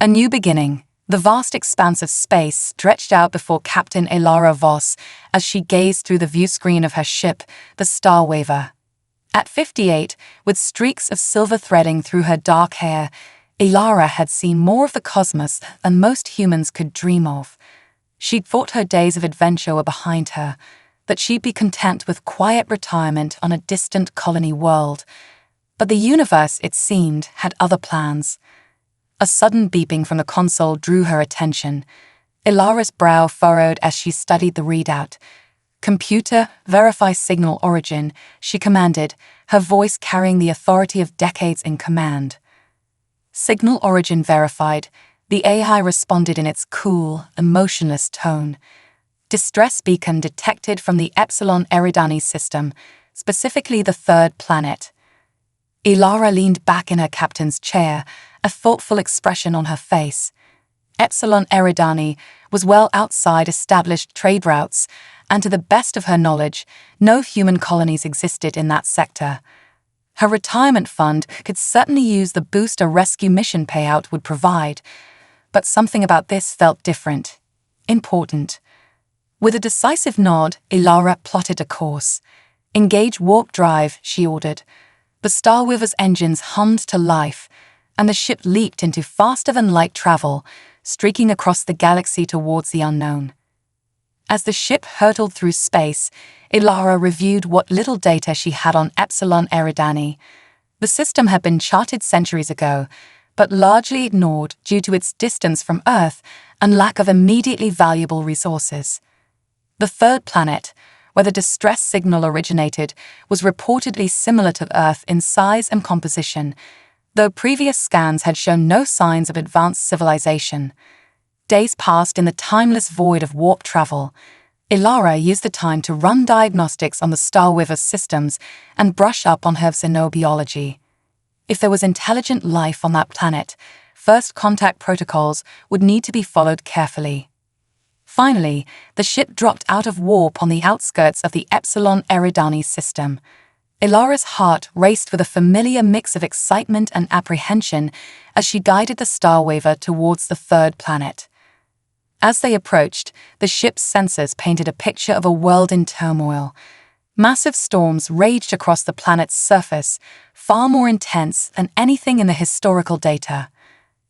A new beginning. The vast expanse of space stretched out before Captain Elara Voss as she gazed through the viewscreen of her ship, the Star Waver. At 58, with streaks of silver threading through her dark hair, Elara had seen more of the cosmos than most humans could dream of. She'd thought her days of adventure were behind her, that she'd be content with quiet retirement on a distant colony world. But the universe, it seemed, had other plans. A sudden beeping from the console drew her attention. Elara's brow furrowed as she studied the readout. "Computer, verify signal origin," she commanded, her voice carrying the authority of decades in command. Signal origin verified, the AI responded in its cool, emotionless tone. Distress beacon detected from the Epsilon Eridani system, specifically the third planet. Elara leaned back in her captain's chair, a thoughtful expression on her face. Epsilon Eridani was well outside established trade routes, and to the best of her knowledge, no human colonies existed in that sector. Her retirement fund could certainly use the boost a rescue mission payout would provide, but something about this felt different, important. With a decisive nod, Elara plotted a course. "Engage warp drive," she ordered. The Star Waver's engines hummed to life, and the ship leaped into faster-than-light travel, streaking across the galaxy towards the unknown. As the ship hurtled through space, Elara reviewed what little data she had on Epsilon Eridani. The system had been charted centuries ago, but largely ignored due to its distance from Earth and lack of immediately valuable resources. The third planet, where the distress signal originated, was reportedly similar to Earth in size and composition, though previous scans had shown no signs of advanced civilization. Days passed in the timeless void of warp travel. Elara used the time to run diagnostics on the Star Waver's systems and brush up on her xenobiology. If there was intelligent life on that planet, first contact protocols would need to be followed carefully. Finally, the ship dropped out of warp on the outskirts of the Epsilon Eridani system. Elara's heart raced with a familiar mix of excitement and apprehension as she guided the Star Waver towards the third planet. As they approached, the ship's sensors painted a picture of a world in turmoil. Massive storms raged across the planet's surface, far more intense than anything in the historical data.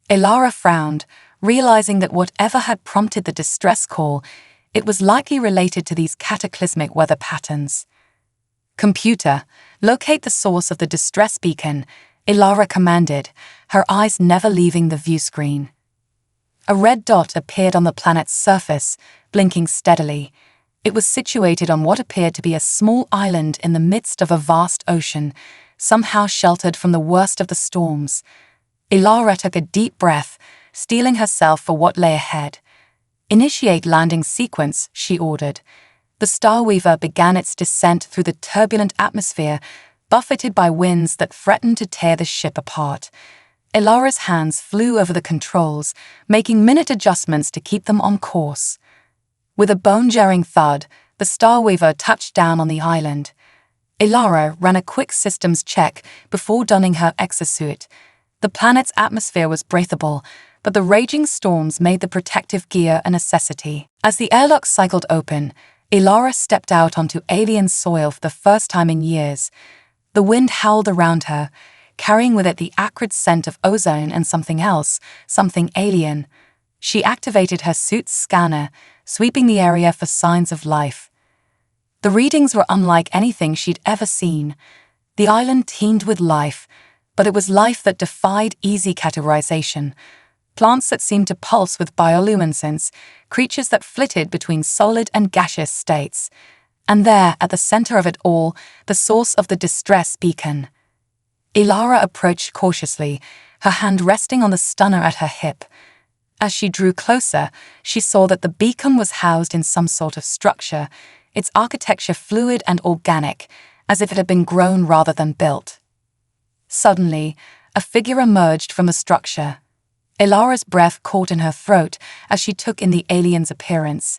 Elara frowned, realizing that whatever had prompted the distress call, it was likely related to these cataclysmic weather patterns. "Computer, locate the source of the distress beacon," Elara commanded, her eyes never leaving the viewscreen. A red dot appeared on the planet's surface, blinking steadily. It was situated on what appeared to be a small island in the midst of a vast ocean, somehow sheltered from the worst of the storms. Elara took a deep breath, steeling herself for what lay ahead. "Initiate landing sequence," she ordered. The Star Weaver began its descent through the turbulent atmosphere, buffeted by winds that threatened to tear the ship apart. Elara's hands flew over the controls, making minute adjustments to keep them on course. With a bone-jarring thud, the Star Weaver touched down on the island. Elara ran a quick systems check before donning her exosuit. The planet's atmosphere was breathable, but the raging storms made the protective gear a necessity. As the airlock cycled open, Elara stepped out onto alien soil for the first time in years. The wind howled around her, carrying with it the acrid scent of ozone and something else, something alien. She activated her suit's scanner, sweeping the area for signs of life. The readings were unlike anything she'd ever seen. The island teemed with life, but it was life that defied easy categorization. Plants that seemed to pulse with bioluminescence, creatures that flitted between solid and gaseous states. And there, at the center of it all, the source of the distress beacon. Elara approached cautiously, her hand resting on the stunner at her hip. As she drew closer, she saw that the beacon was housed in some sort of structure, its architecture fluid and organic, as if it had been grown rather than built. Suddenly, a figure emerged from the structure. Elara's breath caught in her throat as she took in the alien's appearance.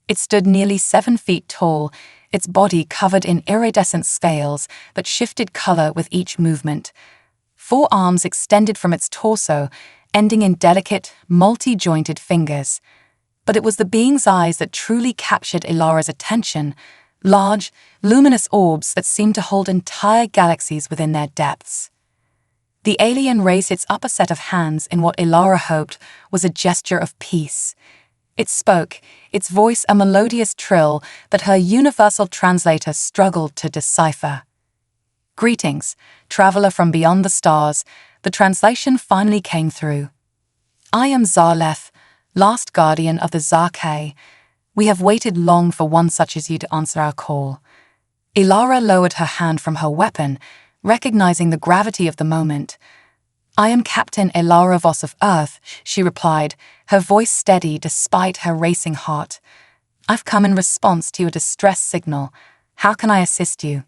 It stood nearly 7 feet tall, its body covered in iridescent scales that shifted color with each movement. 4 arms extended from its torso, ending in delicate, multi-jointed fingers. But it was the being's eyes that truly captured Ilara's attention, large, luminous orbs that seemed to hold entire galaxies within their depths. The alien raised its upper set of hands in what Ilara hoped was a gesture of peace. It spoke, its voice a melodious trill that her universal translator struggled to decipher. "Greetings, traveler from beyond the stars," the translation finally came through. "I am Zarleth, last guardian of the Zarkay. We have waited long for one such as you to answer our call." Ilara lowered her hand from her weapon, recognizing the gravity of the moment. "I am Captain Ilara Voss of Earth," she replied, her voice steady despite her racing heart. "I've come in response to your distress signal. How can I assist you?"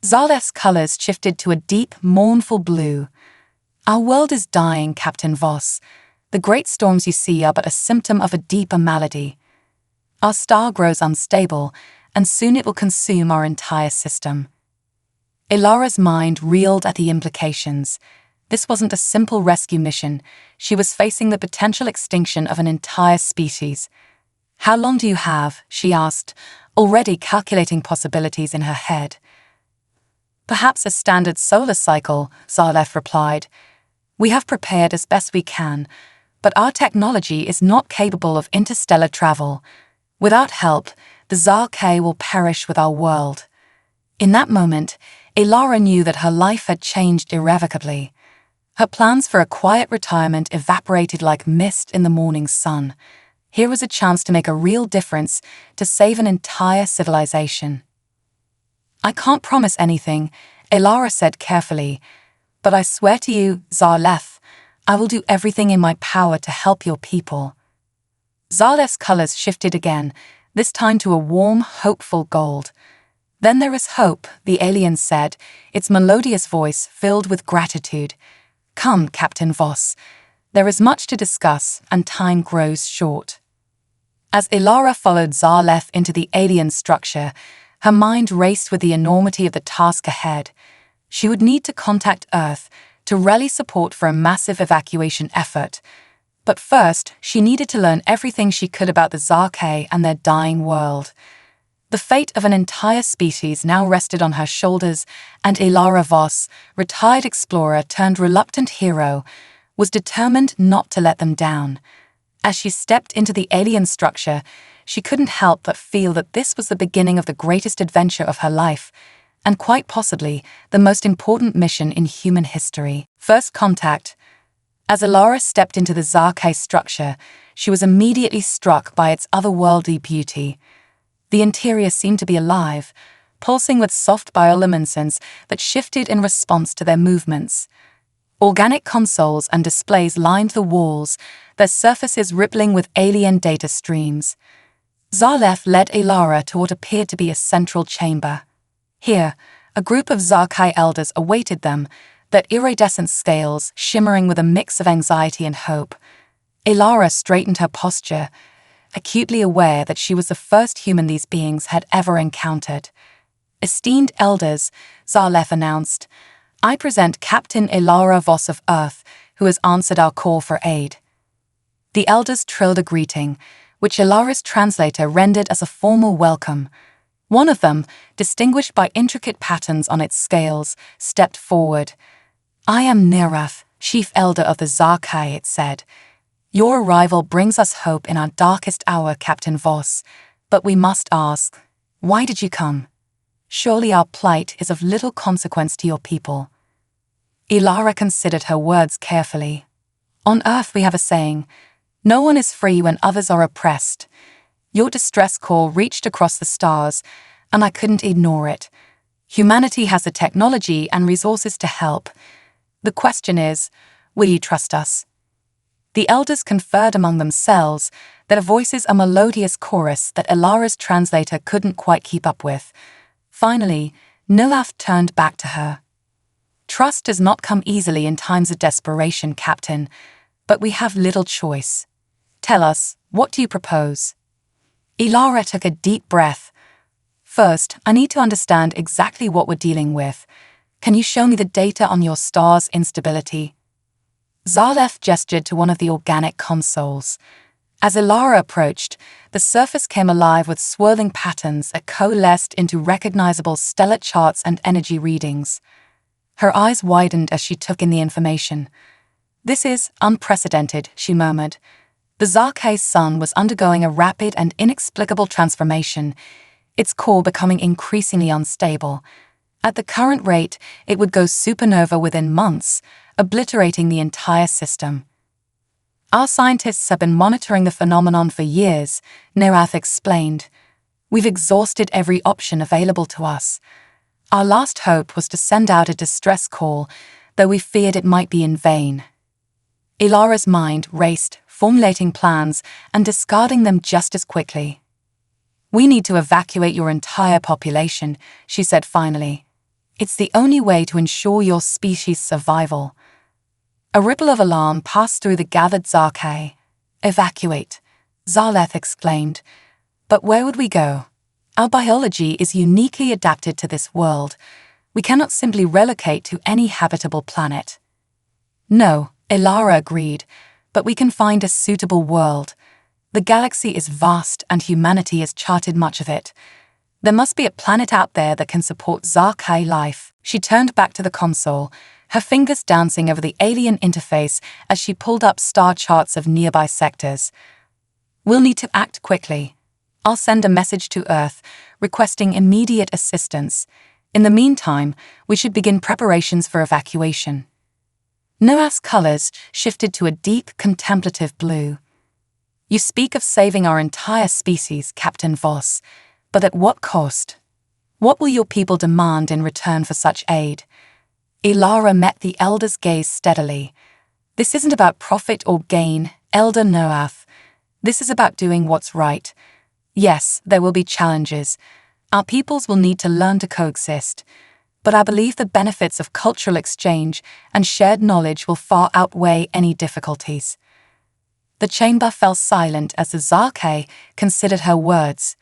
Zarleth's colors shifted to a deep, mournful blue. "Our world is dying, Captain Voss. The great storms you see are but a symptom of a deeper malady. Our star grows unstable, and soon it will consume our entire system." Ilara's mind reeled at the implications. This wasn't a simple rescue mission. She was facing the potential extinction of an entire species. "How long do you have?" she asked, already calculating possibilities in her head. "Perhaps a standard solar cycle," Zarleth replied. "We have prepared as best we can, but our technology is not capable of interstellar travel. Without help, the Zarkay will perish with our world." In that moment, Ilara knew that her life had changed irrevocably. Her plans for a quiet retirement evaporated like mist in the morning sun. Here was a chance to make a real difference, to save an entire civilization. "I can't promise anything," Ilara said carefully, "but I swear to you, Zarleth, I will do everything in my power to help your people." Zarleth's colors shifted again, this time to a warm, hopeful gold. "Then there is hope," the alien said, its melodious voice filled with gratitude. "Come, Captain Voss. There is much to discuss, and time grows short." As Ilara followed Zarleth into the alien structure, her mind raced with the enormity of the task ahead. She would need to contact Earth to rally support for a massive evacuation effort. But first, she needed to learn everything she could about the Zarkay and their dying world. The fate of an entire species now rested on her shoulders, and Ilara Voss, retired explorer turned reluctant hero, was determined not to let them down. As she stepped into the alien structure, she couldn't help but feel that this was the beginning of the greatest adventure of her life, and quite possibly the most important mission in human history. First contact. As Ilara stepped into the Zarkay structure, she was immediately struck by its otherworldly beauty. The interior seemed to be alive, pulsing with soft bioluminescence that shifted in response to their movements. Organic consoles and displays lined the walls, their surfaces rippling with alien data streams. Zarleth led Ilara to what appeared to be a central chamber. Here, a group of Zarkay elders awaited them, their iridescent scales shimmering with a mix of anxiety and hope. Ilara straightened her posture, acutely aware that she was the first human these beings had ever encountered. "Esteemed elders," Zarleth announced, "I present Captain Ilara Voss of Earth, who has answered our call for aid." The elders trilled a greeting, which Ilara's translator rendered as a formal welcome. One of them, distinguished by intricate patterns on its scales, stepped forward. "I am Nirath, chief elder of the Zarkay," it said. "Your arrival brings us hope in our darkest hour, Captain Voss. But we must ask, why did you come? Surely our plight is of little consequence to your people." Ilara considered her words carefully. "On Earth we have a saying, no one is free when others are oppressed. Your distress call reached across the stars, and I couldn't ignore it. Humanity has the technology and resources to help. The question is, will you trust us?" The elders conferred among themselves, their voices a melodious chorus that Ilara's translator couldn't quite keep up with. Finally, Nirath turned back to her. "Trust does not come easily in times of desperation, Captain, but we have little choice. Tell us, what do you propose?" Ilara took a deep breath. "First, I need to understand exactly what we're dealing with. Can you show me the data on your star's instability?" Zarleth gestured to one of the organic consoles. As Ilara approached, the surface came alive with swirling patterns that coalesced into recognizable stellar charts and energy readings. Her eyes widened as she took in the information. "This is unprecedented," she murmured. The Zarkay's sun was undergoing a rapid and inexplicable transformation, its core becoming increasingly unstable. At the current rate, it would go supernova within months, obliterating the entire system. "Our scientists have been monitoring the phenomenon for years," Nerath explained. "We've exhausted every option available to us. Our last hope was to send out a distress call, though we feared it might be in vain." Ilara's mind raced, formulating plans and discarding them just as quickly. "We need to evacuate your entire population," she said finally. "It's the only way to ensure your species' survival." A ripple of alarm passed through the gathered Zarkay. "Evacuate," Zarleth exclaimed. "But where would we go? Our biology is uniquely adapted to this world. We cannot simply relocate to any habitable planet." "No," Ilara agreed, "but we can find a suitable world. The galaxy is vast and humanity has charted much of it. There must be a planet out there that can support Zarkay life." She turned back to the console, her fingers dancing over the alien interface as she pulled up star charts of nearby sectors. "We'll need to act quickly. I'll send a message to Earth, requesting immediate assistance. In the meantime, we should begin preparations for evacuation." Noah's colors shifted to a deep, contemplative blue. "You speak of saving our entire species, Captain Voss, but at what cost? What will your people demand in return for such aid?" Ilara met the elder's gaze steadily. "This isn't about profit or gain, Elder Noath. This is about doing what's right. Yes, there will be challenges. Our peoples will need to learn to coexist. But I believe the benefits of cultural exchange and shared knowledge will far outweigh any difficulties." The chamber fell silent as the Zarkay considered her words.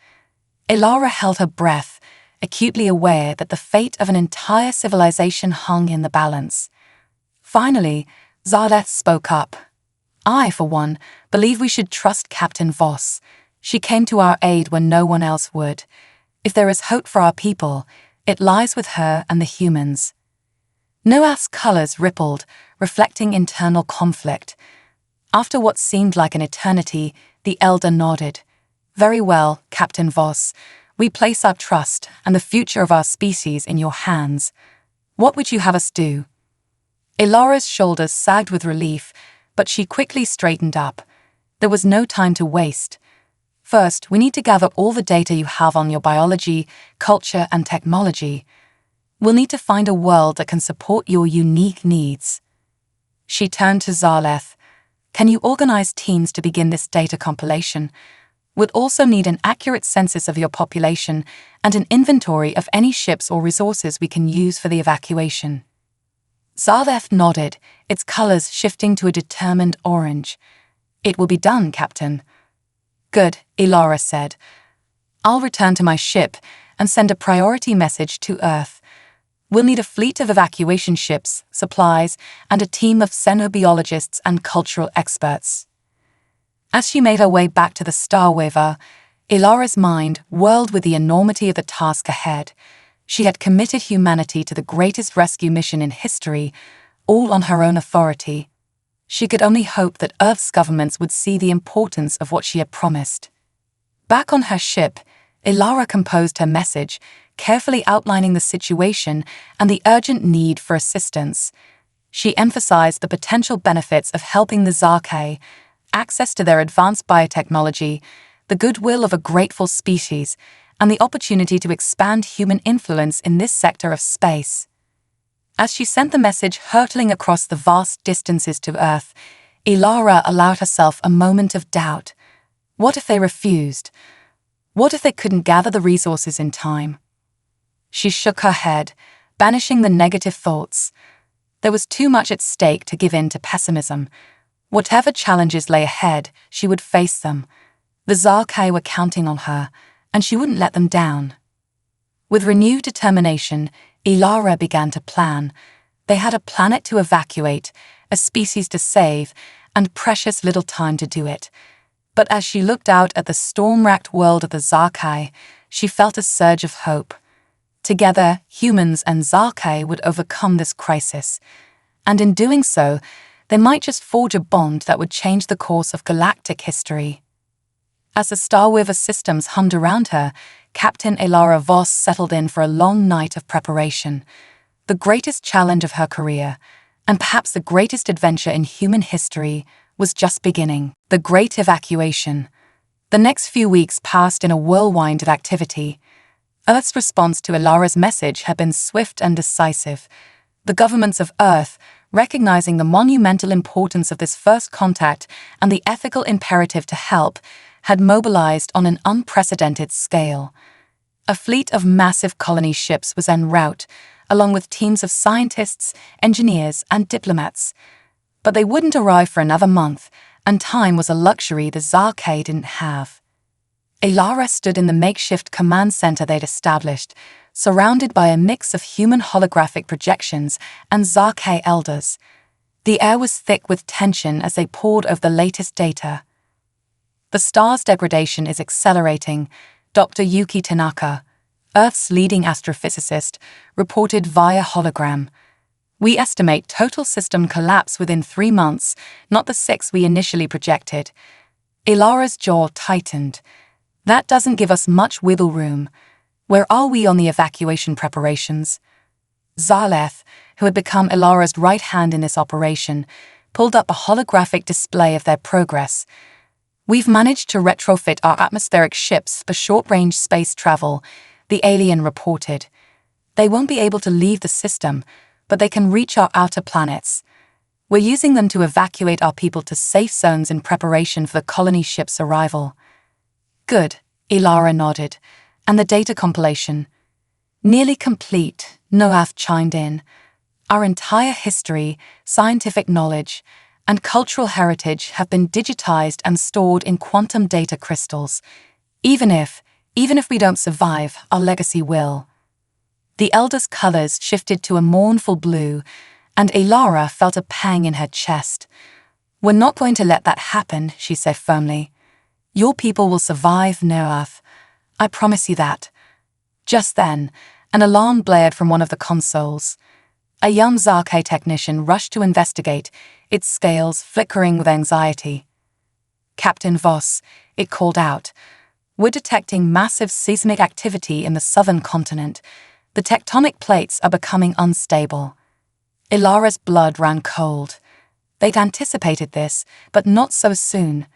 Ilara held her breath, acutely aware that the fate of an entire civilization hung in the balance. Finally, Zarleth spoke up. "I, for one, believe we should trust Captain Voss. She came to our aid when no one else would. If there is hope for our people, it lies with her and the humans." Noah's colors rippled, reflecting internal conflict. After what seemed like an eternity, the elder nodded. "Very well, Captain Voss. We place our trust and the future of our species in your hands. What would you have us do?" Ilara's shoulders sagged with relief, but she quickly straightened up. There was no time to waste. "First, we need to gather all the data you have on your biology, culture, and technology. We'll need to find a world that can support your unique needs." She turned to Zarleth. "Can you organize teams to begin this data compilation? We'll also need an accurate census of your population and an inventory of any ships or resources we can use for the evacuation." Zarleth nodded, its colors shifting to a determined orange. "It will be done, Captain." "Good," Ilara said. "I'll return to my ship and send a priority message to Earth. We'll need a fleet of evacuation ships, supplies, and a team of xenobiologists and cultural experts." As she made her way back to the Star Waver, Ilara's mind whirled with the enormity of the task ahead. She had committed humanity to the greatest rescue mission in history, all on her own authority. She could only hope that Earth's governments would see the importance of what she had promised. Back on her ship, Ilara composed her message, carefully outlining the situation and the urgent need for assistance. She emphasized the potential benefits of helping the Zarkay, access to their advanced biotechnology, the goodwill of a grateful species, and the opportunity to expand human influence in this sector of space. As she sent the message hurtling across the vast distances to Earth, Ilara allowed herself a moment of doubt. What if they refused? What if they couldn't gather the resources in time? She shook her head, banishing the negative thoughts. There was too much at stake to give in to pessimism. Whatever challenges lay ahead, she would face them. The Zarkay were counting on her, and she wouldn't let them down. With renewed determination, Ilara began to plan. They had a planet to evacuate, a species to save, and precious little time to do it. But as she looked out at the storm-racked world of the Zarkai, she felt a surge of hope. Together, humans and Zarkai would overcome this crisis. And in doing so, they might just forge a bond that would change the course of galactic history. As the Starweaver systems hummed around her, Captain Elara Voss settled in for a long night of preparation. The greatest challenge of her career, and perhaps the greatest adventure in human history, was just beginning. The Great Evacuation. The next few weeks passed in a whirlwind of activity. Earth's response to Elara's message had been swift and decisive. The governments of Earth, recognizing the monumental importance of this first contact and the ethical imperative to help, had mobilized on an unprecedented scale. A fleet of massive colony ships was en route, along with teams of scientists, engineers, and diplomats. But they wouldn't arrive for another month, and time was a luxury the Zarkai didn't have. Elara stood in the makeshift command center they'd established, surrounded by a mix of human holographic projections and Zarkai elders. The air was thick with tension as they pored over the latest data. The star's degradation is accelerating, Dr. Yuki Tanaka, Earth's leading astrophysicist, reported via hologram. We estimate total system collapse within 3 months, not the 6 we initially projected. Elara's jaw tightened. That doesn't give us much wiggle room. Where are we on the evacuation preparations? Zaleth, who had become Elara's right hand in this operation, pulled up a holographic display of their progress. We've managed to retrofit our atmospheric ships for short-range space travel, the alien reported. They won't be able to leave the system, but they can reach our outer planets. We're using them to evacuate our people to safe zones in preparation for the colony ship's arrival. Good, Elara nodded. And the data compilation? Nearly complete, Noath chimed in. Our entire history, scientific knowledge, and cultural heritage have been digitized and stored in quantum data crystals. Even if we don't survive, our legacy will. The elder's colors shifted to a mournful blue, and Elara felt a pang in her chest. We're not going to let that happen, she said firmly. Your people will survive, Noath. I promise you that. Just then, an alarm blared from one of the consoles. A young Zarkai technician rushed to investigate, its scales flickering with anxiety. Captain Voss, it called out. We're detecting massive seismic activity in the southern continent. The tectonic plates are becoming unstable. Elara's blood ran cold. They'd anticipated this, but not so soon.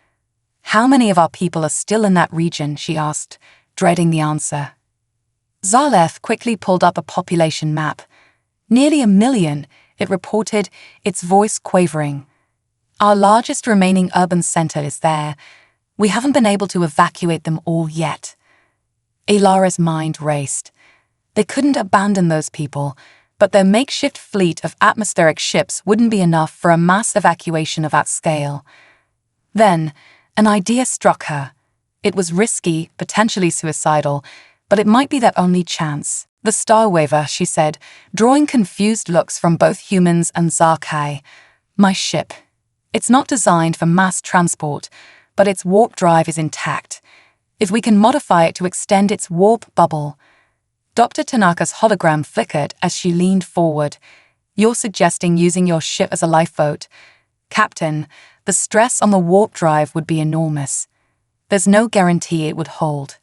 How many of our people are still in that region, she asked, dreading the answer. Zaleth quickly pulled up a population map. Nearly 1 million, it reported, its voice quavering. Our largest remaining urban center is there. We haven't been able to evacuate them all yet. Elara's mind raced. They couldn't abandon those people, but their makeshift fleet of atmospheric ships wouldn't be enough for a mass evacuation of that scale. Then, an idea struck her. It was risky, potentially suicidal, but it might be their only chance. The Starweaver, she said, drawing confused looks from both humans and Zarkai. My ship. It's not designed for mass transport, but its warp drive is intact. If we can modify it to extend its warp bubble. Dr. Tanaka's hologram flickered as she leaned forward. You're suggesting using your ship as a lifeboat. Captain, the stress on the warp drive would be enormous. There's no guarantee it would hold.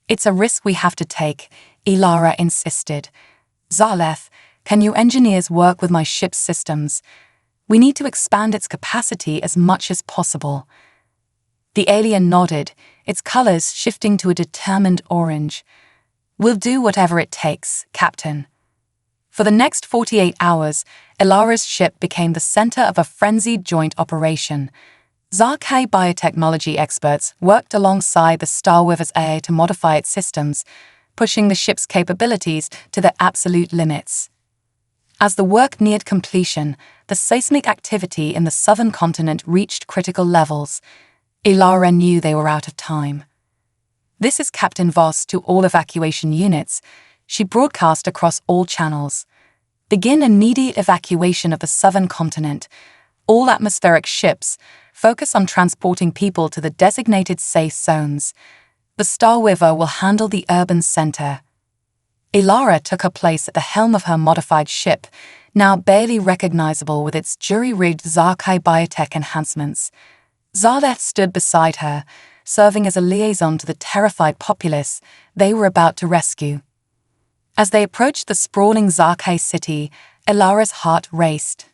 It's a risk we have to take, Elara insisted. Zaleth, can you engineers work with my ship's systems? We need to expand its capacity as much as possible. The alien nodded, its colors shifting to a determined orange. We'll do whatever it takes, Captain. For the next 48 hours, Elara's ship became the center of a frenzied joint operation. Zarkai biotechnology experts worked alongside the Starweaver's AI to modify its systems, pushing the ship's capabilities to their absolute limits. As the work neared completion, the seismic activity in the southern continent reached critical levels. Elara knew they were out of time. This is Captain Voss to all evacuation units, she broadcast across all channels. Begin immediate evacuation of the southern continent. All atmospheric ships focus on transporting people to the designated safe zones. The Star Weaver will handle the urban center. Ilara took her place at the helm of her modified ship, now barely recognizable with its jury-rigged Zarkai biotech enhancements. Zaleth stood beside her, serving as a liaison to the terrified populace they were about to rescue. As they approached the sprawling Zarkai city, Ilara's heart raced.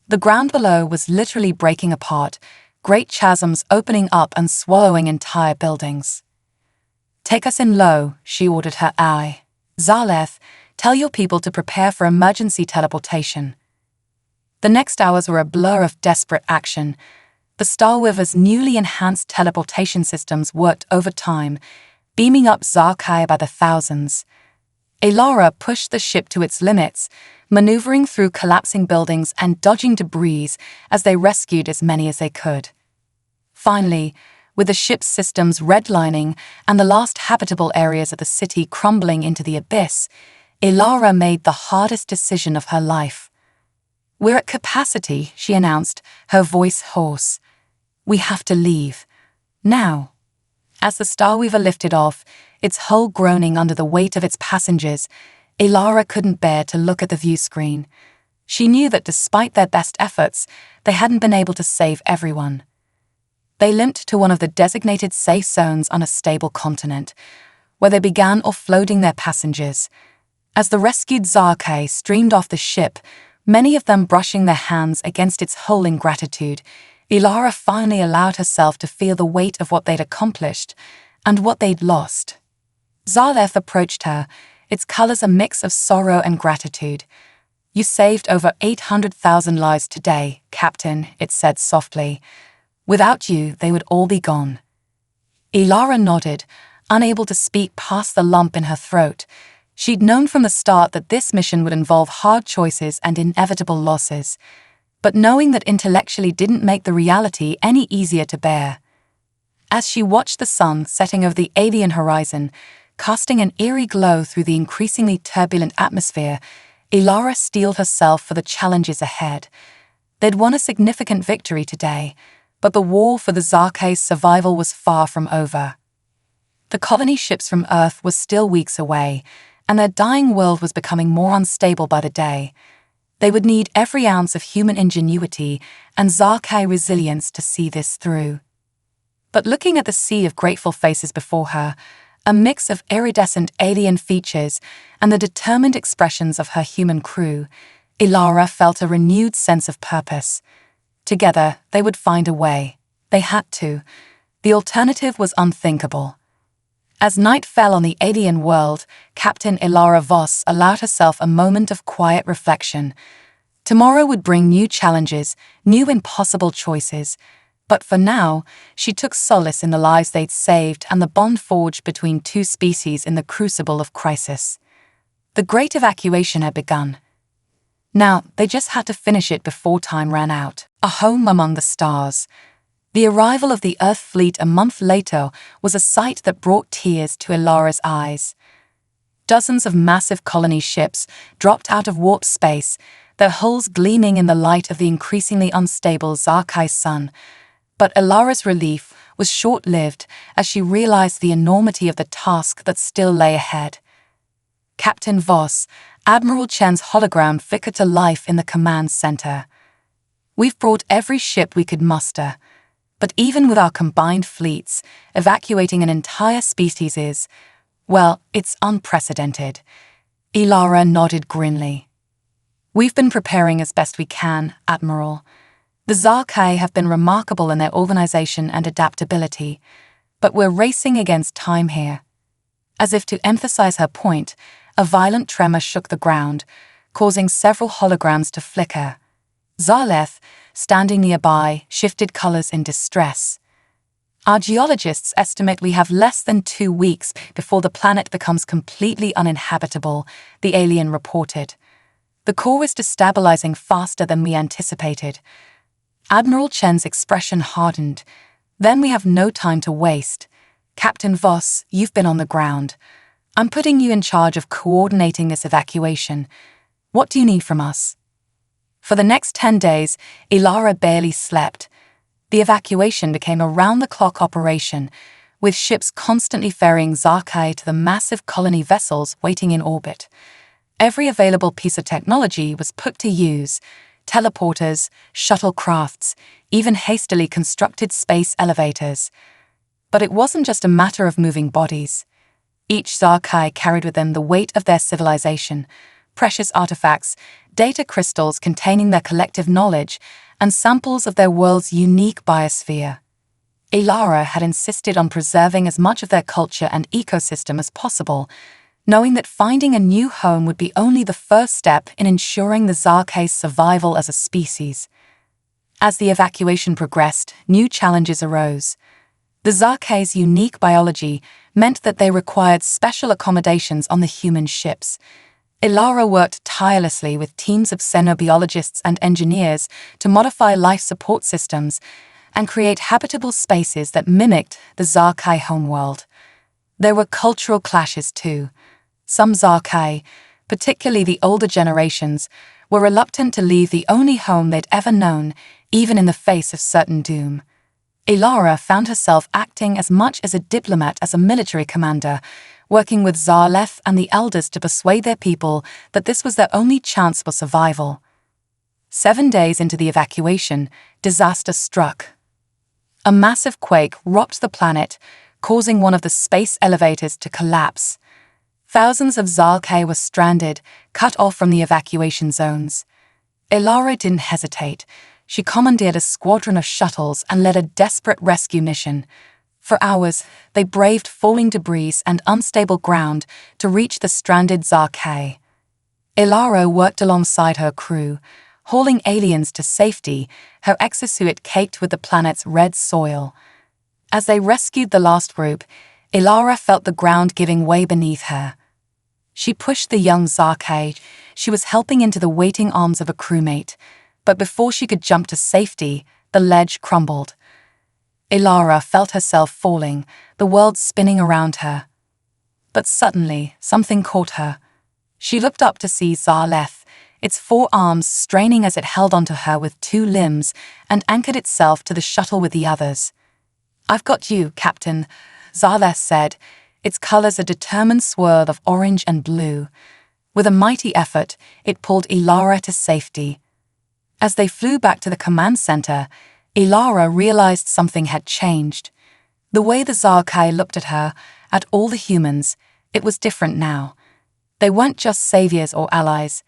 The ground below was literally breaking apart, great chasms opening up and swallowing entire buildings. "Take us in low," she ordered her ally. "Zaleth, tell your people to prepare for emergency teleportation." The next hours were a blur of desperate action. The Star Weaver's newly enhanced teleportation systems worked overtime, beaming up Zarkai by the thousands. Ilara pushed the ship to its limits, maneuvering through collapsing buildings and dodging debris as they rescued as many as they could. Finally, with the ship's systems redlining and the last habitable areas of the city crumbling into the abyss, Ilara made the hardest decision of her life. "We're at capacity," she announced, her voice hoarse. "We have to leave. Now." As the Starweaver lifted off, its hull groaning under the weight of its passengers, Ilara couldn't bear to look at the view screen. She knew that despite their best efforts, they hadn't been able to save everyone. They limped to one of the designated safe zones on a stable continent, where they began offloading their passengers. As the rescued Zarkai streamed off the ship, many of them brushing their hands against its hull in gratitude, Ilara finally allowed herself to feel the weight of what they'd accomplished and what they'd lost. Zaleth approached her, its colors a mix of sorrow and gratitude. "You saved over 800,000 lives today, Captain," it said softly. "Without you, they would all be gone." Ilara nodded, unable to speak past the lump in her throat. She'd known from the start that this mission would involve hard choices and inevitable losses, but knowing that intellectually didn't make the reality any easier to bear. As she watched the sun setting over the alien horizon, casting an eerie glow through the increasingly turbulent atmosphere, Ilara steeled herself for the challenges ahead. They'd won a significant victory today, but the war for the Zarkai's survival was far from over. The colony ships from Earth were still weeks away, and their dying world was becoming more unstable by the day. They would need every ounce of human ingenuity and Zarkai resilience to see this through. But looking at the sea of grateful faces before her, a mix of iridescent alien features and the determined expressions of her human crew, Ilara felt a renewed sense of purpose. Together, they would find a way. They had to. The alternative was unthinkable. As night fell on the alien world, Captain Ilara Voss allowed herself a moment of quiet reflection. Tomorrow would bring new challenges, new impossible choices. But for now, she took solace in the lives they'd saved and the bond forged between two species in the crucible of crisis. The great evacuation had begun. Now, they just had to finish it before time ran out. A home among the stars. The arrival of the Earth fleet a month later was a sight that brought tears to Ilara's eyes. Dozens of massive colony ships dropped out of warp space, their hulls gleaming in the light of the increasingly unstable Zarkai sun. But Ilara's relief was short-lived as she realized the enormity of the task that still lay ahead. Captain Voss, Admiral Chen's hologram flickered to life in the command center. "We've brought every ship we could muster. But even with our combined fleets, evacuating an entire species is, well, it's unprecedented." Ilara nodded grimly. "We've been preparing as best we can, Admiral. The Zarkai have been remarkable in their organization and adaptability, but we're racing against time here." As if to emphasize her point, a violent tremor shook the ground, causing several holograms to flicker. Zaleth, standing nearby, shifted colors in distress. "Our geologists estimate we have less than 2 weeks before the planet becomes completely uninhabitable," the alien reported. "The core is destabilizing faster than we anticipated." Admiral Chen's expression hardened. "Then we have no time to waste. Captain Voss, you've been on the ground. I'm putting you in charge of coordinating this evacuation. What do you need from us?" For the next 10 days, Ilara barely slept. The evacuation became a round-the-clock operation, with ships constantly ferrying Zarkai to the massive colony vessels waiting in orbit. Every available piece of technology was put to use: teleporters, shuttlecrafts, even hastily constructed space elevators. But it wasn't just a matter of moving bodies. Each Zarkai carried with them the weight of their civilization, precious artifacts, data crystals containing their collective knowledge, and samples of their world's unique biosphere. Ilara had insisted on preserving as much of their culture and ecosystem as possible, knowing that finding a new home would be only the first step in ensuring the Zarkai's survival as a species. As the evacuation progressed, new challenges arose. The Zarkai's unique biology meant that they required special accommodations on the human ships. Ilara worked tirelessly with teams of xenobiologists and engineers to modify life support systems and create habitable spaces that mimicked the Zarkai homeworld. There were cultural clashes too. Some Zarkai, particularly the older generations, were reluctant to leave the only home they'd ever known, even in the face of certain doom. Ilara found herself acting as much as a diplomat as a military commander, working with Zarleth and the elders to persuade their people that this was their only chance for survival. 7 days into the evacuation, disaster struck. A massive quake rocked the planet, causing one of the space elevators to collapse. Thousands of Zarkai were stranded, cut off from the evacuation zones. Ilara didn't hesitate. She commandeered a squadron of shuttles and led a desperate rescue mission. For hours, they braved falling debris and unstable ground to reach the stranded Zarkai. Ilara worked alongside her crew, hauling aliens to safety, her exosuit caked with the planet's red soil. As they rescued the last group, Ilara felt the ground giving way beneath her. She pushed the young Zarkai she was helping into the waiting arms of a crewmate, but before she could jump to safety, the ledge crumbled. Ilara felt herself falling, the world spinning around her. But suddenly, something caught her. She looked up to see Zarleth, its 4 arms straining as it held onto her with 2 limbs and anchored itself to the shuttle with the others. "I've got you, Captain," Zarleth said, its colors a determined swirl of orange and blue. With a mighty effort, it pulled Ilara to safety. As they flew back to the command center, Ilara realized something had changed. The way the Zarkai looked at her, at all the humans, it was different now. They weren't just saviors or allies.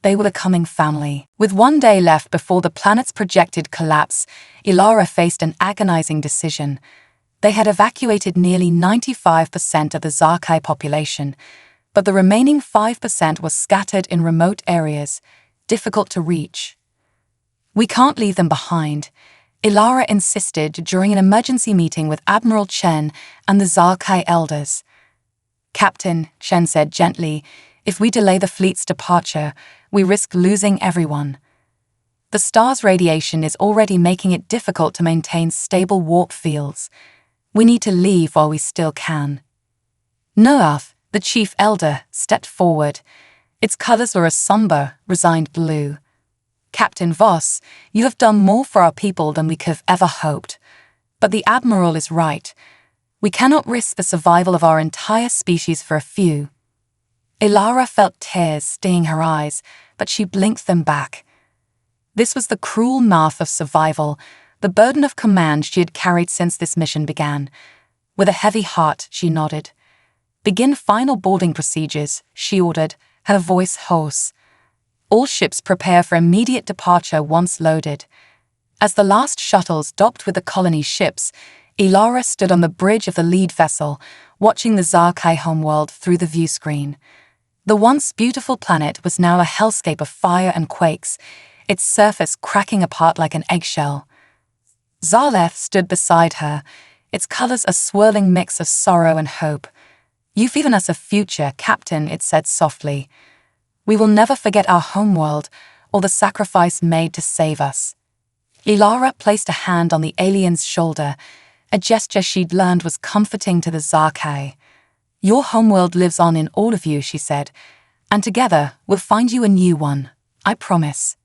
They were becoming family. With 1 day left before the planet's projected collapse, Ilara faced an agonizing decision. They had evacuated nearly 95% of the Zarkai population, but the remaining 5% was scattered in remote areas, difficult to reach. "We can't leave them behind," Ilara insisted during an emergency meeting with Admiral Chen and the Zarkai elders. "Captain," Chen said gently, "if we delay the fleet's departure, we risk losing everyone. The star's radiation is already making it difficult to maintain stable warp fields. We need to leave while we still can." Noath, the chief elder, stepped forward. Its colors were a somber, resigned blue. "Captain Voss, you have done more for our people than we could have ever hoped. But the Admiral is right. We cannot risk the survival of our entire species for a few." Ilara felt tears stinging her eyes, but she blinked them back. This was the cruel math of survival, the burden of command she had carried since this mission began. With a heavy heart, she nodded. "Begin final boarding procedures," she ordered, her voice hoarse. "All ships prepare for immediate departure once loaded." As the last shuttles docked with the colony ships, Ilara stood on the bridge of the lead vessel, watching the Zarkai homeworld through the viewscreen. The once beautiful planet was now a hellscape of fire and quakes, its surface cracking apart like an eggshell. Zarleth stood beside her, its colors a swirling mix of sorrow and hope. "You've given us a future, Captain," it said softly. "We will never forget our homeworld or the sacrifice made to save us." Ilara placed a hand on the alien's shoulder, a gesture she'd learned was comforting to the Zarkai. "Your homeworld lives on in all of you," she said, And together, we'll find you a new one, I promise.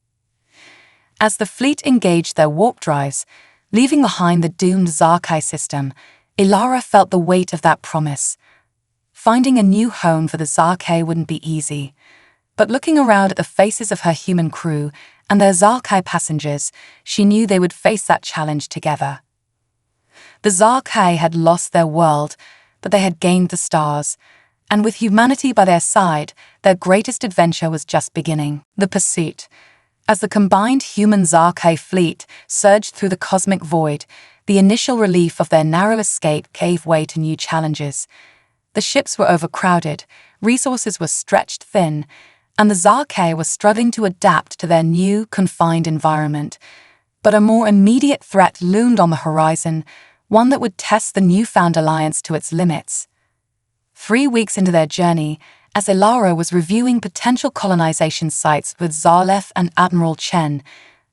As the fleet engaged their warp drives, leaving behind the doomed Zarkai system, Ilara felt the weight of that promise. Finding a new home for the Zarkai wouldn't be easy, but looking around at the faces of her human crew and their Zarkai passengers, she knew they would face that challenge together. The Zarkai had lost their world, but they had gained the stars, and with humanity by their side, their greatest adventure was just beginning. The pursuit. As the combined human-Zarkai fleet surged through the cosmic void, the initial relief of their narrow escape gave way to new challenges. The ships were overcrowded, resources were stretched thin, and the Zarkai were struggling to adapt to their new, confined environment. But a more immediate threat loomed on the horizon, one that would test the newfound alliance to its limits. 3 weeks into their journey, as Ilara was reviewing potential colonization sites with Zalef and Admiral Chen,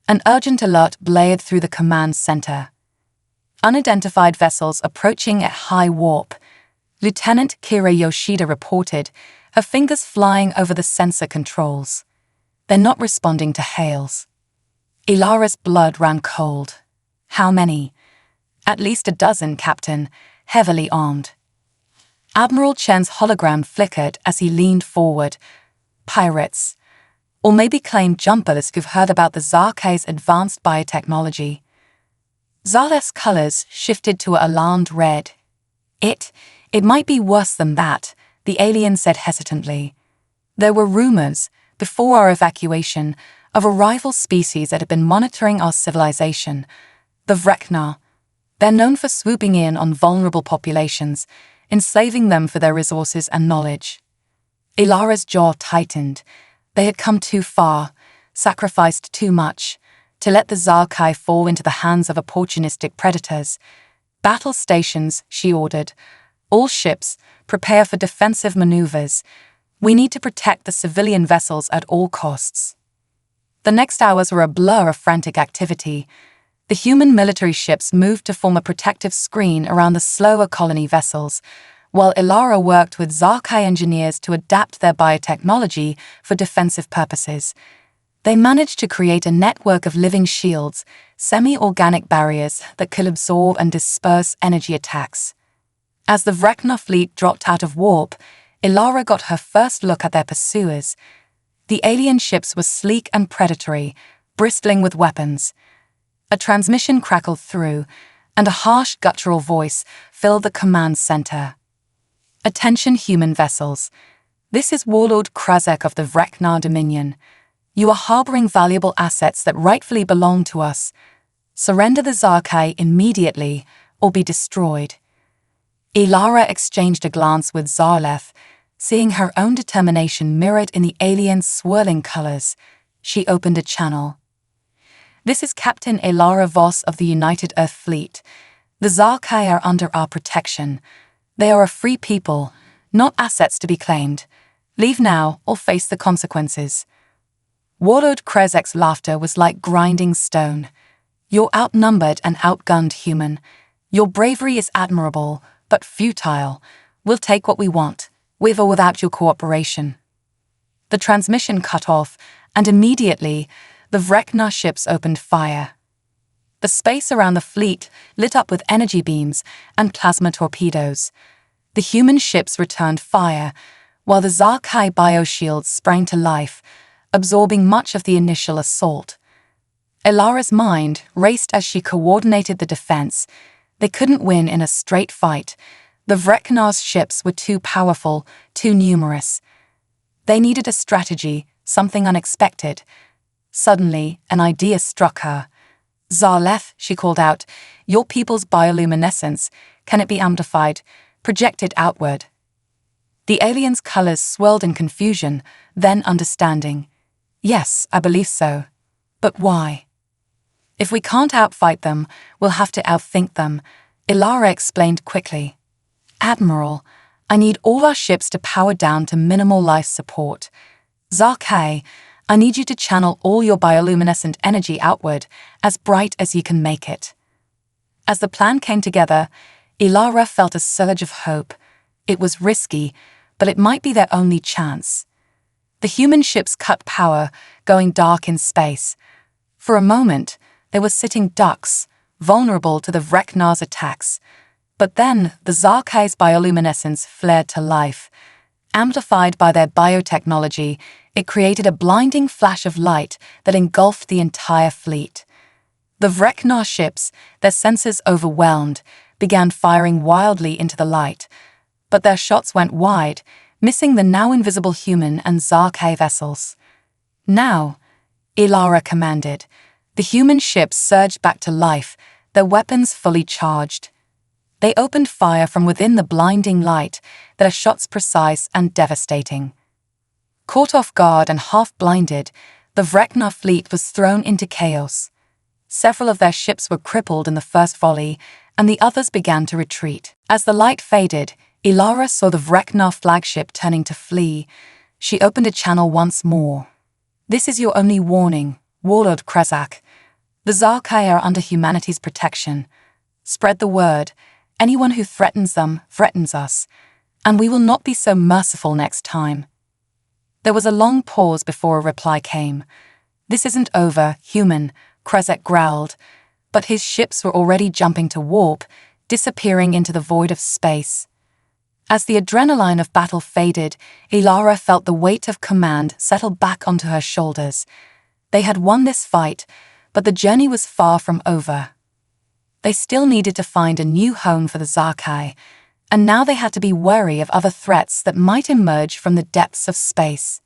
an urgent alert blared through the command center. Unidentified vessels approaching at high warp. Lieutenant Kira Yoshida reported, her fingers flying over the sensor controls. They're not responding to hails. Ilara's blood ran cold. How many? At least a dozen, Captain, heavily armed. Admiral Chen's hologram flickered as he leaned forward. Pirates. Or maybe claimed jumpers who've heard about the Zarkai's advanced biotechnology. Zalef's colors shifted to an alarmed red. It might be worse than that, the alien said hesitantly. There were rumors, before our evacuation, of a rival species that had been monitoring our civilization, the Vrekna. They're known for swooping in on vulnerable populations, enslaving them for their resources and knowledge. Ilara's jaw tightened. They had come too far, sacrificed too much, to let the Zarkai fall into the hands of opportunistic predators. Battle stations, she ordered. All ships, prepare for defensive maneuvers. We need to protect the civilian vessels at all costs. The next hours were a blur of frantic activity. The human military ships moved to form a protective screen around the slower colony vessels, while Ilara worked with Zarkai engineers to adapt their biotechnology for defensive purposes. They managed to create a network of living shields, semi-organic barriers that could absorb and disperse energy attacks. As the Vrekna fleet dropped out of warp, Ilara got her first look at their pursuers. The alien ships were sleek and predatory, bristling with weapons. A transmission crackled through, and a harsh guttural voice filled the command center. Attention, human vessels. This is Warlord Krazek of the Vrekna Dominion. You are harboring valuable assets that rightfully belong to us. Surrender the Zarkai immediately, or be destroyed. Ilara exchanged a glance with Zalef, seeing her own determination mirrored in the alien's swirling colors. She opened a channel. This is Captain Ilara Voss of the United Earth Fleet. The Zarkai are under our protection. They are a free people, not assets to be claimed. Leave now or face the consequences. Warlord Krezek's laughter was like grinding stone. You're outnumbered and outgunned, human. Your bravery is admirable, but futile. We'll take what we want, with or without your cooperation. The transmission cut off, and immediately, the Vrekna ships opened fire. The space around the fleet lit up with energy beams and plasma torpedoes. The human ships returned fire, while the Zarkai bioshields sprang to life, absorbing much of the initial assault. Ilara's mind raced as she coordinated the defense. They couldn't win in a straight fight. The Vrekna's ships were too powerful, too numerous. They needed a strategy, something unexpected. Suddenly, an idea struck her. Zalef, she called out, your people's bioluminescence, can it be amplified, projected outward? The alien's colors swirled in confusion, then understanding. Yes, I believe so. But why? If we can't outfight them, we'll have to outthink them, Ilara explained quickly. Admiral, I need all our ships to power down to minimal life support. Zarkai, I need you to channel all your bioluminescent energy outward, as bright as you can make it. As the plan came together, Ilara felt a surge of hope. It was risky, but it might be their only chance. The human ships cut power, going dark in space. For a moment, they were sitting ducks, vulnerable to the Vreknar's attacks. But then, the Zarkai's bioluminescence flared to life. Amplified by their biotechnology, it created a blinding flash of light that engulfed the entire fleet. The Vreknar ships, their sensors overwhelmed, began firing wildly into the light. But their shots went wide, missing the now invisible human and Zarkai vessels. Now, Ilara commanded. The human ships surged back to life, their weapons fully charged. They opened fire from within the blinding light, their shots precise and devastating. Caught off guard and half-blinded, the Vreknar fleet was thrown into chaos. Several of their ships were crippled in the first volley, and the others began to retreat. As the light faded, Ilara saw the Vreknar flagship turning to flee. She opened a channel once more. "This is your only warning, Warlord Krezak. The Zarkai are under humanity's protection. Spread the word. Anyone who threatens them threatens us, and we will not be so merciful next time." There was a long pause before a reply came. "This isn't over, human," Krezak growled, but his ships were already jumping to warp, disappearing into the void of space. As the adrenaline of battle faded, Ilara felt the weight of command settle back onto her shoulders. They had won this fight, but the journey was far from over. They still needed to find a new home for the Zarkai, and now they had to be wary of other threats that might emerge from the depths of space.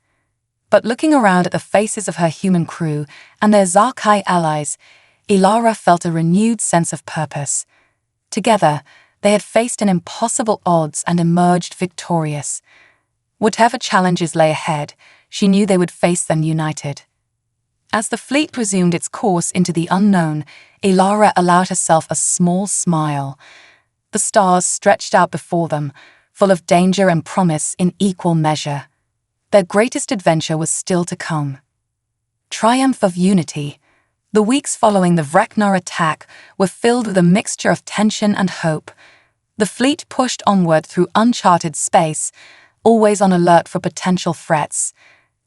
But looking around at the faces of her human crew and their Zarkai allies, Ilara felt a renewed sense of purpose. Together, they had faced an impossible odds and emerged victorious. Whatever challenges lay ahead, she knew they would face them united. As the fleet resumed its course into the unknown, Ilara allowed herself a small smile. The stars stretched out before them, full of danger and promise in equal measure. Their greatest adventure was still to come. Triumph of unity. The weeks following the Vreknar attack were filled with a mixture of tension and hope. The fleet pushed onward through uncharted space, always on alert for potential threats.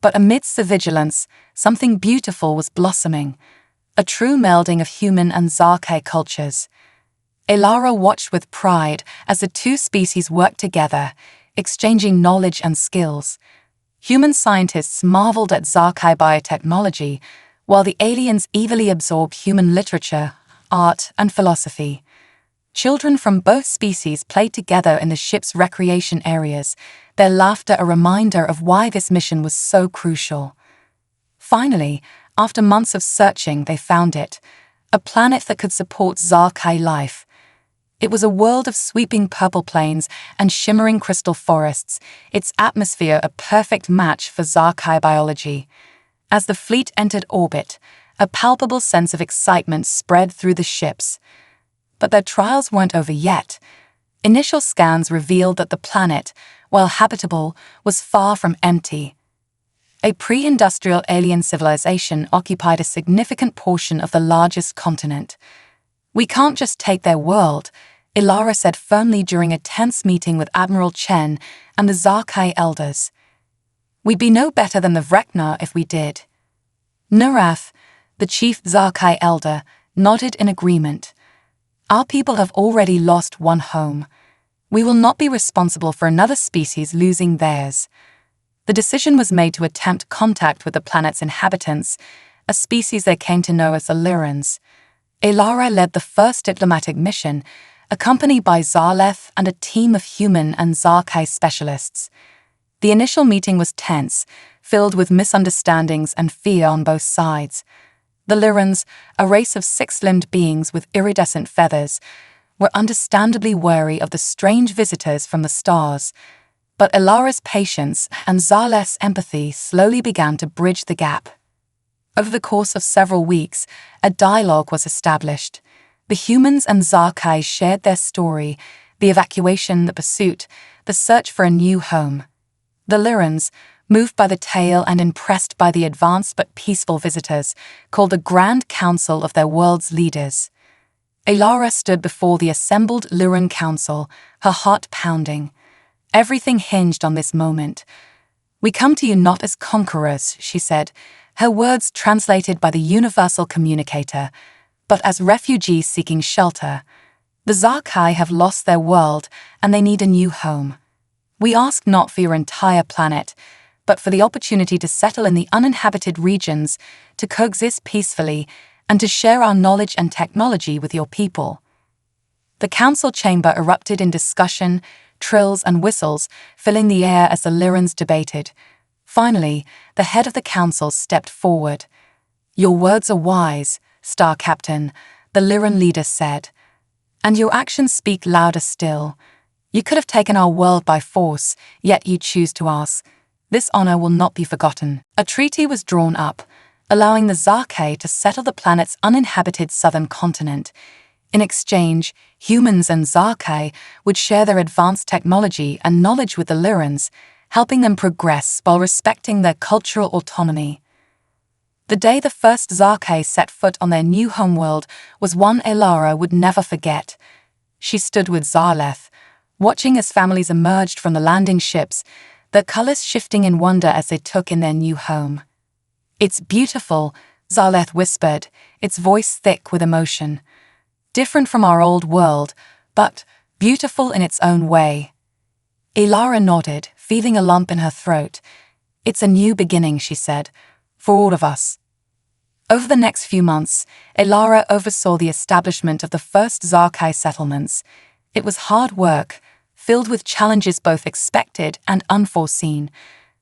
But amidst the vigilance, something beautiful was blossoming, a true melding of human and Zarkai cultures. Ilara watched with pride as the two species worked together, exchanging knowledge and skills. Human scientists marveled at Zarkai biotechnology, while the aliens eagerly absorbed human literature, art, and philosophy. Children from both species played together in the ship's recreation areas, their laughter a reminder of why this mission was so crucial. Finally, after months of searching, they found it, a planet that could support Zarkai life. It was a world of sweeping purple plains and shimmering crystal forests, its atmosphere a perfect match for Zarkai biology. As the fleet entered orbit, a palpable sense of excitement spread through the ships. But their trials weren't over yet. Initial scans revealed that the planet, while habitable, was far from empty. A pre-industrial alien civilization occupied a significant portion of the largest continent. "We can't just take their world," Ilara said firmly during a tense meeting with Admiral Chen and the Zarkai elders. "We'd be no better than the Vreknar if we did." Nurath, the chief Zarkai elder, nodded in agreement. "Our people have already lost one home. We will not be responsible for another species losing theirs." The decision was made to attempt contact with the planet's inhabitants, a species they came to know as the Lyrans. Ilara led the first diplomatic mission, accompanied by Zarleth and a team of human and Zarkai specialists. The initial meeting was tense, filled with misunderstandings and fear on both sides. The Lyrans, a race of six-limbed beings with iridescent feathers, were understandably wary of the strange visitors from the stars. But Ilara's patience and Zarleth's empathy slowly began to bridge the gap. Over the course of several weeks, a dialogue was established. The humans and Zarkai shared their story, the evacuation, the pursuit, the search for a new home. The Lyrans, moved by the tale and impressed by the advanced but peaceful visitors, called a grand council of their world's leaders. Ilara stood before the assembled Lyran council, her heart pounding. Everything hinged on this moment. "We come to you not as conquerors," she said, her words translated by the universal communicator, "but as refugees seeking shelter. The Zarkai have lost their world and they need a new home. We ask not for your entire planet, but for the opportunity to settle in the uninhabited regions, to coexist peacefully, and to share our knowledge and technology with your people." The council chamber erupted in discussion, trills and whistles filling the air as the Lyrans debated. Finally, the head of the council stepped forward. "Your words are wise, Star Captain," the Lyran leader said. "And your actions speak louder still. You could have taken our world by force, yet you choose to ask. This honor will not be forgotten." A treaty was drawn up, allowing the Zarkai to settle the planet's uninhabited southern continent. In exchange, humans and Zarkai would share their advanced technology and knowledge with the Lyrans, helping them progress while respecting their cultural autonomy. The day the first Zarkai set foot on their new homeworld was one Elara would never forget. She stood with Zarleth, watching as families emerged from the landing ships, their colors shifting in wonder as they took in their new home. "It's beautiful," Zarleth whispered, its voice thick with emotion. "Different from our old world, but beautiful in its own way." Elara nodded, feeling a lump in her throat. "It's a new beginning," she said, "for all of us." Over the next few months, Elara oversaw the establishment of the first Zarkai settlements. It was hard work, filled with challenges both expected and unforeseen.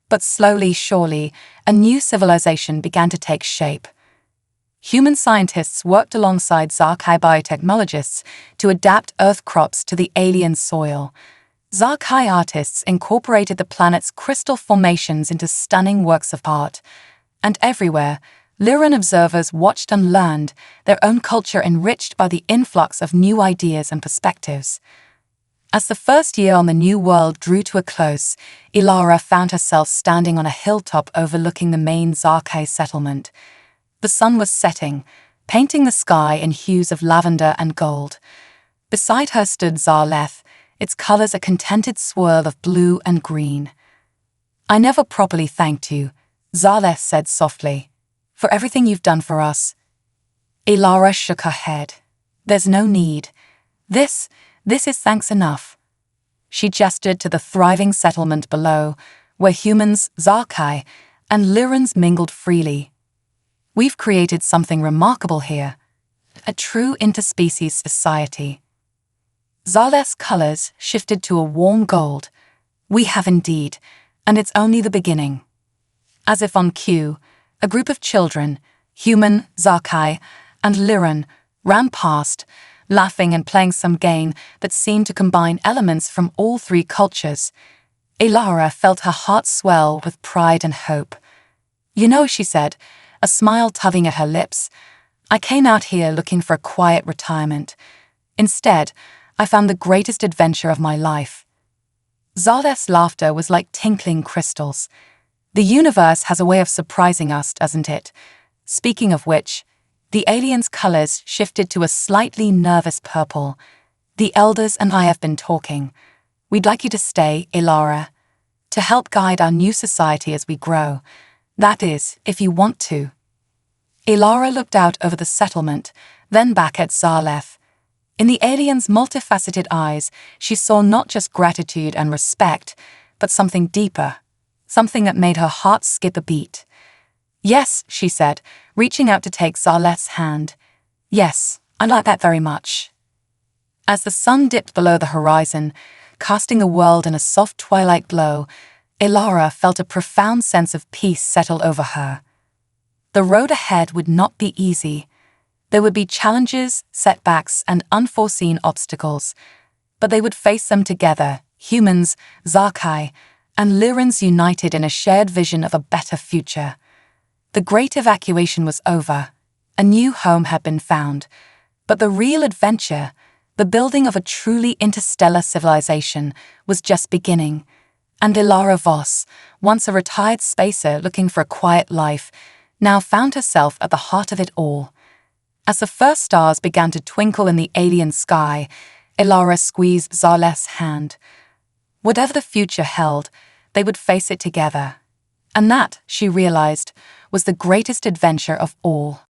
But slowly, surely, a new civilization began to take shape. Human scientists worked alongside Zarkai biotechnologists to adapt Earth crops to the alien soil. Zarkai artists incorporated the planet's crystal formations into stunning works of art. And everywhere, Lyran observers watched and learned, their own culture enriched by the influx of new ideas and perspectives. As the first year on the new world drew to a close, Elara found herself standing on a hilltop overlooking the main Zarkai settlement. The sun was setting, painting the sky in hues of lavender and gold. Beside her stood Zarleth, its colors a contented swirl of blue and green. "I never properly thanked you," Zarleth said softly, "for everything you've done for us." Elara shook her head. "There's no need. This is thanks enough." She gestured to the thriving settlement below, where humans, Zarkai, and Lyrans mingled freely. "We've created something remarkable here. A true interspecies society." Zarleth's colors shifted to a warm gold. "We have indeed, and it's only the beginning." As if on cue, a group of children, human, Zarkai, and Lyran, ran past, laughing and playing some game that seemed to combine elements from all three cultures. Elara felt her heart swell with pride and hope. "You know," she said, a smile tugging at her lips, "I came out here looking for a quiet retirement. Instead, I found the greatest adventure of my life." Zarleth's laughter was like tinkling crystals. "The universe has a way of surprising us, doesn't it? Speaking of which, the alien's colors shifted to a slightly nervous purple. The elders and I have been talking. We'd like you to stay, Elara, to help guide our new society as we grow. That is, if you want to." Elara looked out over the settlement, then back at Zarleth. In the alien's multifaceted eyes, she saw not just gratitude and respect, but something deeper, something that made her heart skip a beat. "Yes," she said, reaching out to take Zarleth's hand. "Yes, I like that very much." As the sun dipped below the horizon, casting the world in a soft twilight glow, Elara felt a profound sense of peace settle over her. The road ahead would not be easy. There would be challenges, setbacks, and unforeseen obstacles, but they would face them together, humans, Zarkai, and Lyrans united in a shared vision of a better future. The great evacuation was over. A new home had been found. But the real adventure, the building of a truly interstellar civilization, was just beginning. And Elara Voss, once a retired spacer looking for a quiet life, now found herself at the heart of it all. As the first stars began to twinkle in the alien sky, Elara squeezed Zarleth's hand. Whatever the future held, they would face it together, And that, she realized, was the greatest adventure of all.